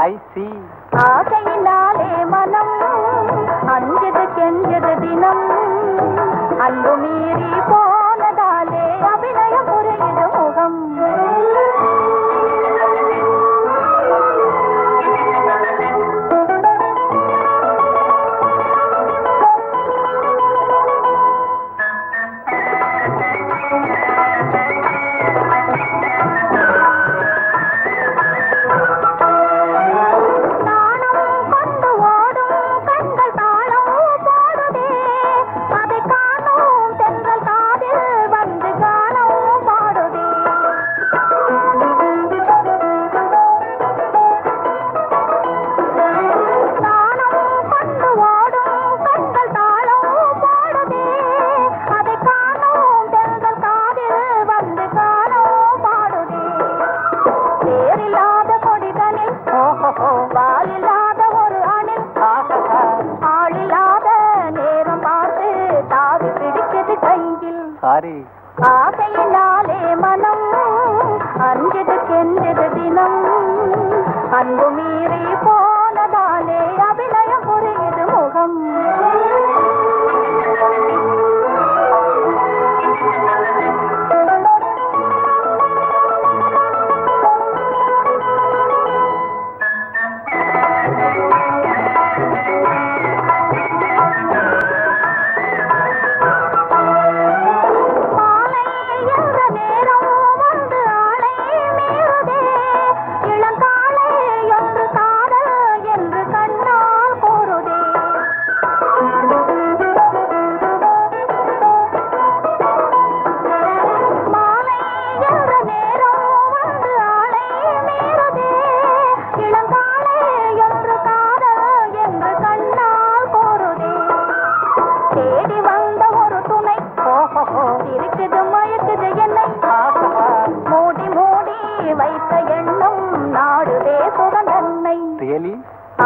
I see. ஆசையினாலே மனம் அஞ்சது கெஞ்சது தினம் அன்பு மீறி போனதாலே அபிநயம் புரியுது முகம் ஆசையினாலே மனம் அஞ்சது கெஞ்சது தினம் அன்பு மீறி போனதாலே அபிநயம் புரியுது முகம்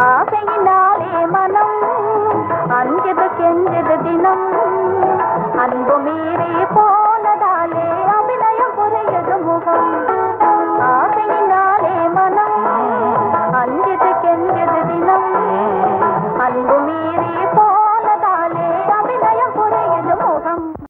ஆசையினாலே மனம் அஞ்சது கெஞ்சது தினம் அன்பு மீறி போ